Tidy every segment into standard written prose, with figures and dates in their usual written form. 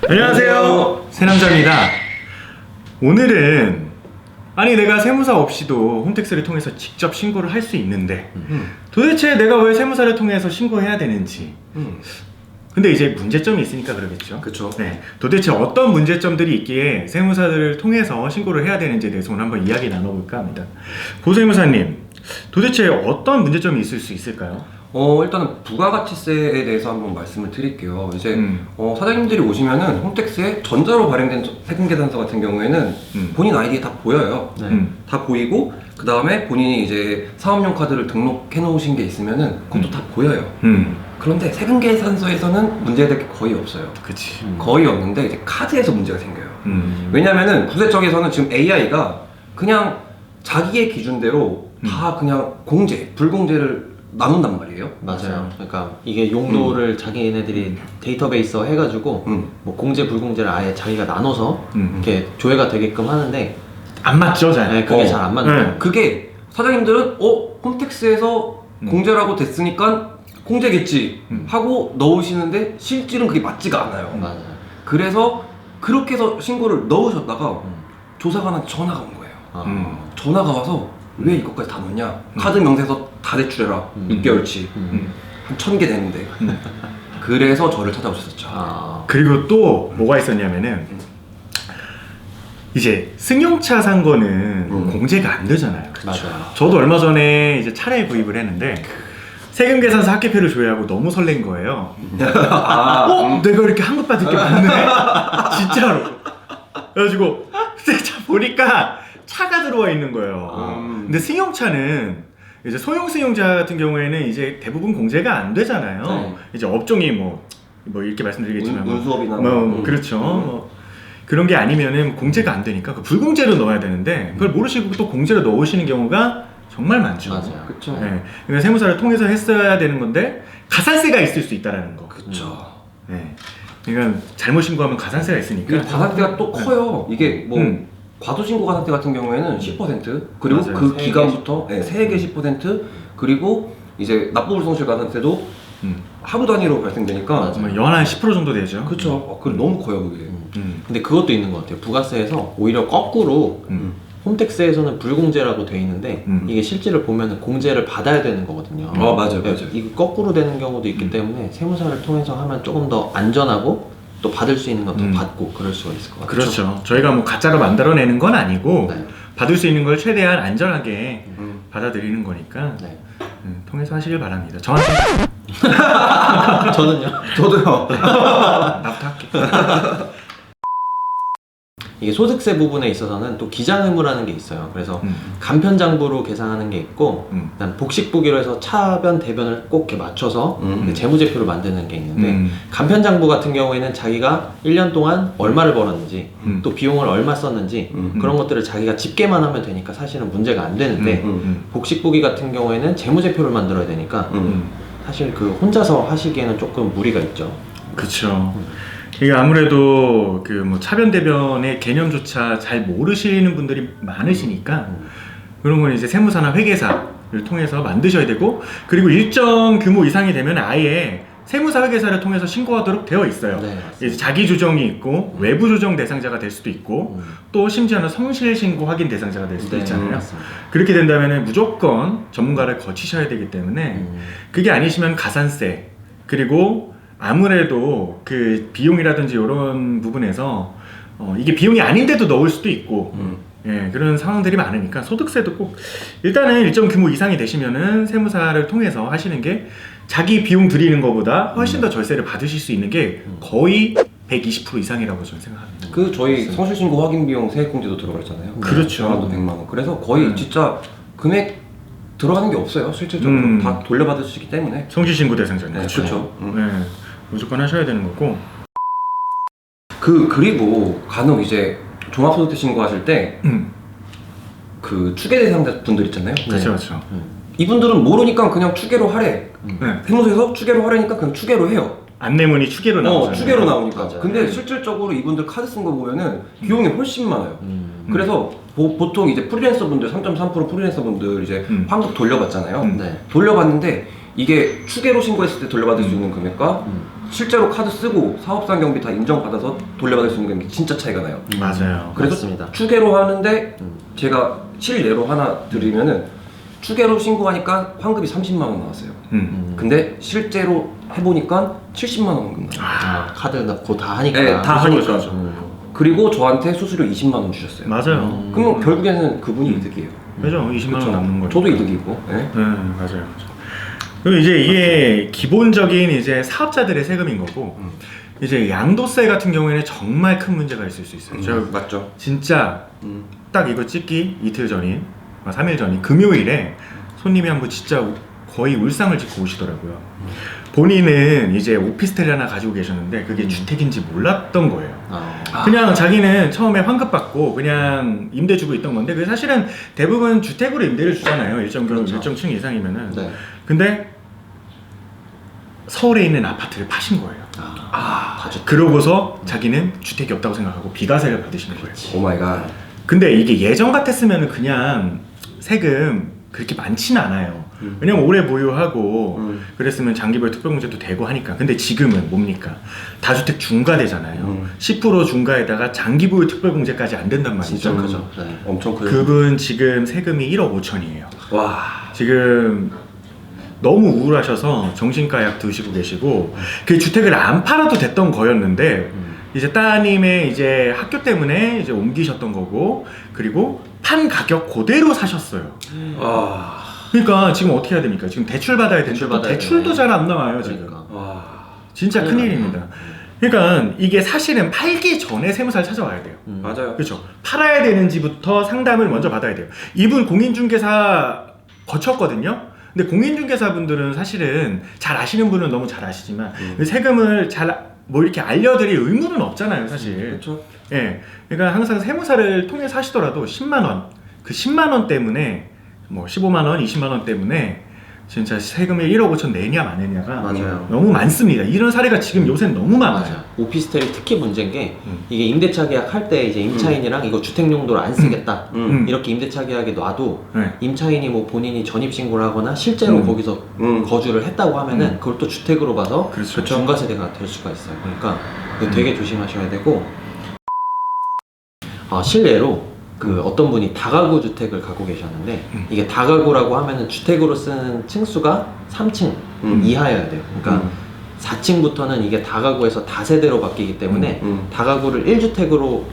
안녕하세요, 새남자입니다. 오늘은 내가 세무사 없이도 홈택스를 통해서 직접 신고를 할 수 있는데 도대체 내가 왜 세무사를 통해서 신고해야 되는지 근데 이제 문제점이 있으니까 그러겠죠. 그쵸. 네, 도대체 어떤 문제점들이 있기에 세무사를 통해서 신고를 해야 되는지에 대해서 오늘 한번 이야기 나눠볼까 합니다. 고세무사님, 도대체 어떤 문제점이 있을 수 있을까요? 일단은 부가가치세에 대해서 한번 말씀을 드릴게요. 이제 사장님들이 오시면은 홈택스에 전자로 발행된 세금계산서 같은 경우에는 본인 아이디에 다 보여요. 다 보이고 그 다음에 본인이 이제 사업용 카드를 등록해 놓으신 게 있으면은 그것도 다 보여요. 그런데 세금계산서에서는 문제될 게 거의 없어요. 그치. 거의 없는데 이제 카드에서 문제가 생겨요. 왜냐면은 국세청에서는 지금 AI가 그냥 자기의 기준대로 다 그냥 공제, 불공제를 나눈단 말이에요. 맞아요. 그러니까 이게 용도를 자기네들이 데이터베이스화 해가지고 뭐 공제 불공제를 아예 자기가 나눠서 이렇게 조회가 되게끔 하는데 안 맞죠, 잘. 네, 그게 잘 안 맞는 거예요. 그게 사장님들은 홈택스에서 공제라고 됐으니까 공제겠지 하고 넣으시는데 실질은 그게 맞지가 않아요. 맞아요. 그래서 그렇게 해서 신고를 넣으셨다가 조사관한테 전화가 온 거예요. 전화가 와서 왜 이것까지 다 넣냐? 카드 명세서 다 제출해라. 6개월치. 한 1000개 되는데. 그래서 저를 찾아오셨었죠. 그리고 또 뭐가 있었냐면은 이제 승용차 산 거는 공제가 안 되잖아요. 맞아요. 저도 얼마 전에 이제 차량에 구입을 했는데 세금계산서 합계표를 조회하고 너무 설렌 거예요. 내가 이렇게 환급 받을 게 많네? 진짜로. 그래가지고 차 보니까 차가 들어와 있는 거예요. 근데 승용차는 이제 소형 승용차 같은 경우에는 이제 대부분 공제가 안 되잖아요. 네. 이제 업종이 뭐 이렇게 말씀드리겠지만 운수업이나 그렇죠. 그런 게 아니면은 공제가 안 되니까 그 불공제로 넣어야 되는데 그걸 모르시고 또 공제로 넣으시는 경우가 정말 많죠. 맞아요. 그쵸. 네. 그러니까 세무사를 통해서 했어야 되는 건데 가산세가 있을 수 있다라는 거. 그쵸. 네. 그러니까 잘못 신고하면 가산세가 있으니까. 가산세가 또 커요. 이게 뭐 과도신고 가산세 같은 경우에는 10% 그리고 맞아요. 그 기간부터 세액의 10% 그리고 이제 납부불성실 가산세도 하루 단위로 발생되니까 정말 연한 10% 정도 되죠. 그쵸. 그게 너무 커요 그게. 근데 그것도 있는 것 같아요. 부가세에서 오히려 거꾸로 홈택스에서는 불공제라고 돼 있는데 이게 실제로 보면은 공제를 받아야 되는 거거든요. 맞아요. 이거 거꾸로 되는 경우도 있기 때문에 세무사를 통해서 하면 조금 더 안전하고 또 받을 수 있는 것도 받고 그럴 수가 있을 것 같아요. 그렇죠. 저희가 뭐 가짜로 만들어내는 건 아니고 네. 받을 수 있는 걸 최대한 안전하게 받아들이는 거니까 네. 통해서 하시길 바랍니다. 저한테 저는요. 저도요. 나부터 할게. 이게 소득세 부분에 있어서는 또 기장 의무라는 게 있어요. 그래서 간편장부로 계산하는 게 있고 그다음 복식부기로 해서 차변 대변을 꼭 이렇게 맞춰서 재무제표를 만드는 게 있는데 간편장부 같은 경우에는 자기가 1년 동안 얼마를 벌었는지 또 비용을 얼마 썼는지 그런 것들을 자기가 집계만 하면 되니까 사실은 문제가 안 되는데 복식부기 같은 경우에는 재무제표를 만들어야 되니까 사실 그 혼자서 하시기에는 조금 무리가 있죠. 그렇죠. 이게 아무래도 그 뭐 차변 대변의 개념조차 잘 모르시는 분들이 많으시니까 그런 건 이제 세무사나 회계사를 통해서 만드셔야 되고 그리고 일정 규모 이상이 되면 아예 세무사 회계사를 통해서 신고하도록 되어 있어요. 네, 이제 자기 조정이 있고 외부 조정 대상자가 될 수도 있고 또 심지어는 성실 신고 확인 대상자가 될 수도 있잖아요. 맞습니다. 그렇게 된다면 무조건 전문가를 거치셔야 되기 때문에 그게 아니시면 가산세 그리고 아무래도 그 비용이라든지 이런 부분에서 이게 비용이 아닌데도 넣을 수도 있고 예, 그런 상황들이 많으니까 소득세도 꼭 일단은 일정 규모 이상이 되시면은 세무사를 통해서 하시는 게 자기 비용 들이는 것보다 훨씬 더 절세를 받으실 수 있는 게 거의 120% 이상이라고 저는 생각합니다. 그 저희 성실신고 확인 비용 세액공제도 들어가잖아요. 그렇죠. 100만 원. 그래서 거의 진짜 금액 들어가는 게 없어요. 실질적으로 다 돌려받으시기 때문에. 성실신고 대상자는 네, 그렇죠. 네, 무조건 하셔야 되는 거고. 그리고 간혹 이제 종합소득세 신고하실 때 그 추계 대상자 분들 있잖아요. 그렇죠, 그렇죠. 이분들은 모르니까 그냥 추계로 하래. 네. 세무서에서 추계로 하라니까 그냥 추계로 해요. 안내문이 추계로 나오잖아요. 추계로 나오니까. 맞아요. 근데 실질적으로 이분들 카드 쓴 거 보면은 비용이 훨씬 많아요. 그래서 보통 이제 프리랜서 분들 3.3% 프리랜서 분들 이제 환급 돌려받잖아요. 네. 돌려받는데 이게 추계로 신고했을 때 돌려받을 수 있는 금액과 실제로 카드 쓰고 사업상 경비 다 인정받아서 돌려받을 수 있는 금액이 진짜 차이가 나요. 맞아요. 그래서 맞습니다. 추계로 하는데 제가 실례로 하나 드리면은 추계로 신고하니까 환급이 30만 원 나왔어요. 근데 실제로 해보니까 70만 원 환급 나와요. 카드 넣고 다 하니까. 네, 다 하니까. 그렇죠. 그리고 저한테 수수료 20만 원 주셨어요. 맞아요. 그럼 결국에는 그분이 이득이에요. 그죠? 20만 원 그쵸? 남는 거죠. 저도 이득이고. 네. 맞아요. 그리고 이제 이게 기본적인 이제 사업자들의 세금인 거고, 이제 양도세 같은 경우에는 정말 큰 문제가 있을 수 있어요. 저 맞죠. 진짜 딱 이거 찍기 이틀 전인, 3일 전인 금요일에 손님이 한 분 진짜 거의 울상을 짓고 오시더라고요. 본인은 이제 오피스텔 하나 가지고 계셨는데 그게 주택인지 몰랐던 거예요. 그냥 자기는 처음에 환급 받고 그냥 임대 주고 있던 건데 그게 사실은 대부분 주택으로 임대를 주잖아요. 그렇죠. 일정 층 이상이면은. 네. 근데 서울에 있는 아파트를 파신 거예요. 다 주택. 그러고서 자기는 주택이 없다고 생각하고 비과세를 받으시는 거예요. 오 마이 갓. 근데 이게 예전 같았으면 그냥 세금 그렇게 많지는 않아요. 왜냐면 오래 보유하고 그랬으면 장기보유 특별공제도 되고 하니까. 근데 지금은 뭡니까? 다주택 중과되잖아요. 10% 중과에다가 장기보유 특별공제까지 안 된단 말이죠. 진짜 크죠. 네. 엄청 크죠. 그분 지금 세금이 1억 5천이에요. 와. 지금 너무 우울하셔서 정신과 약 드시고 계시고 그 주택을 안 팔아도 됐던 거였는데 이제 따님의 이제 학교 때문에 이제 옮기셨던 거고 그리고 판 가격 그대로 사셨어요. 와. 그러니까 지금 어떻게 해야 됩니까? 지금 대출 받아야 되는데 대출 받아야 대출도 되네. 잘 안 나와요 지금. 그러니까. 와. 진짜 큰일입니다. 그러니까 이게 사실은 팔기 전에 세무사를 찾아와야 돼요. 맞아요. 그렇죠. 팔아야 되는지부터 상담을 먼저 받아야 돼요. 이분 공인중개사 거쳤거든요. 근데 공인중개사분들은 사실은 잘 아시는 분은 너무 잘 아시지만 세금을 잘 뭐 이렇게 알려드릴 의무는 없잖아요, 사실. 그렇죠. 예, 그러니까 항상 세무사를 통해서 하시더라도 10만 원, 그 10만 원 때문에 뭐 15만 원, 20만 원 때문에 진짜 세금을 1억 5천 내냐 마느냐가 맞아요. 너무 많습니다. 이런 사례가 지금 요새 너무 많아요. 맞아요. 오피스텔이 특히 문제인 게 이게 임대차 계약할 때 이제 임차인이랑 이거 주택 용도로 안 쓰겠다 이렇게 임대차 계약에 놔도 네. 임차인이 뭐 본인이 전입 신고를 하거나 실제로 거기서 거주를 했다고 하면은 그걸 또 주택으로 봐서 그렇죠. 중과세대가 될 수가 있어요. 그러니까 이거 되게 조심하셔야 되고 실례로 그 어떤 분이 다가구 주택을 갖고 계셨는데 이게 다가구라고 하면은 주택으로 쓰는 층수가 3층 이하여야 돼요. 그러니까 4층부터는 이게 다가구에서 다세대로 바뀌기 때문에 다가구를 1주택으로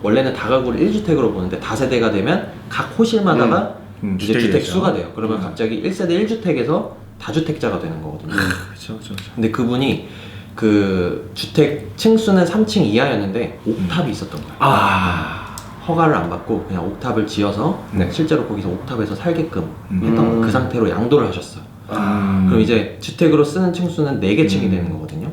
원래는 다가구를 1주택으로 보는데 다세대가 되면 각 호실마다가 이제 주택이 주택 되죠. 수가 돼요. 그러면 갑자기 1세대 1주택에서 다주택자가 되는 거거든요. 그렇죠, 그렇죠. 근데 그분이 그 주택 층수는 3층 이하였는데 옥탑이 있었던 거예요. 허가를 안 받고 그냥 옥탑을 지어서 네. 실제로 거기서 옥탑에서 살게끔 했던 그 상태로 양도를 하셨어요. 그럼 이제 주택으로 쓰는 층수는 4개 층이 되는 거거든요.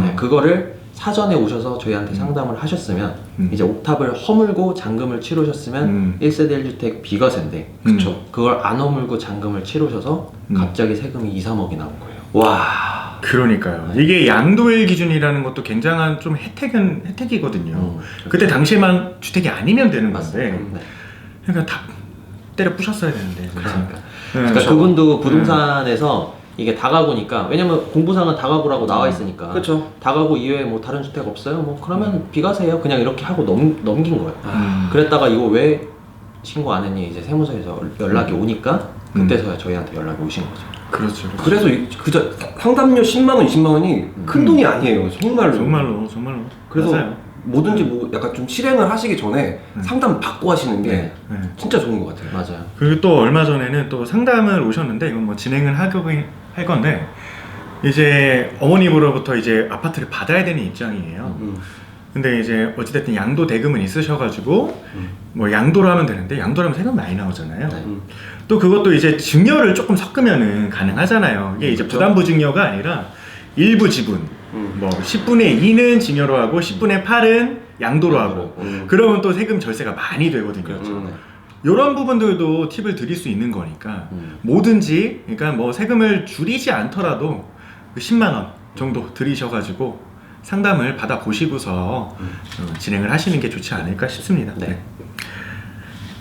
네, 그거를 사전에 오셔서 저희한테 상담을 하셨으면 이제 옥탑을 허물고 잔금을 치르셨으면 1세대 1주택 비과세인데 그쵸. 그걸 안 허물고 잔금을 치르셔서 갑자기 세금이 2, 3억이 나온 거예요. 와. 그러니까요. 이게 양도일 기준이라는 것도 굉장한 좀 혜택이거든요. 그때 당시에만 주택이 아니면 되는 건데, 네. 그러니까 다 때려 부셨어야 되는데. 그러니까. 네. 그러니까 그분도 부동산에서 이게 다가구니까 왜냐면 공부상은 다가구라고 나와 있으니까 그렇죠. 다가구 이외에 뭐 다른 주택 없어요? 뭐 그러면 비과세요. 그냥 이렇게 하고 넘긴 거예요. 그랬다가 이거 왜 신고 안 했니? 이제 세무서에서 연락이 오니까 그때서야 저희한테 연락이 오신 거죠. 그렇죠. 그래서 그저 상담료 10만 원, 20만 원이 큰 돈이 아니에요. 정말로. 정말로. 그래서 맞아요. 뭐든지 뭐 약간 좀 실행을 하시기 전에 상담 받고 하시는 게 네. 네. 진짜 좋은 것 같아요. 맞아요. 그리고 또 얼마 전에는 또 상담을 오셨는데 이건 뭐 진행을 할 건데 이제 어머님으로부터 이제 아파트를 받아야 되는 입장이에요. 근데 이제 어찌됐든 양도 대금은 있으셔가지고 뭐 양도를 하면 되는데 양도를 하면 세금 많이 나오잖아요. 네. 또 그것도 이제 증여를 조금 섞으면은 가능하잖아요. 이게 이제 부담부 증여가 아니라 일부 지분, 뭐 10분의 2는 증여로 하고 10분의 8은 양도로 하고 그러면 또 세금 절세가 많이 되거든요. 그렇죠. 네. 이런 부분들도 팁을 드릴 수 있는 거니까 뭐든지 그러니까 뭐 세금을 줄이지 않더라도 그 10만 원 정도 들이셔가지고 상담을 받아 보시고서 진행을 하시는 게 좋지 않을까 싶습니다. 네.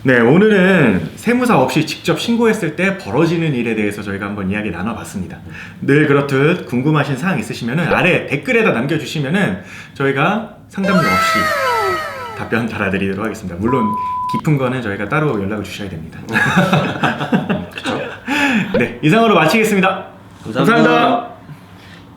네, 오늘은 세무사 없이 직접 신고했을 때 벌어지는 일에 대해서 저희가 한번 이야기 나눠봤습니다. 늘 그렇듯 궁금하신 사항 있으시면은 아래 댓글에다 남겨주시면은 저희가 상담료 없이 답변 달아드리도록 하겠습니다. 물론 깊은 거는 저희가 따로 연락을 주셔야 됩니다. 그렇죠. 네, 이상으로 마치겠습니다. 감사합니다.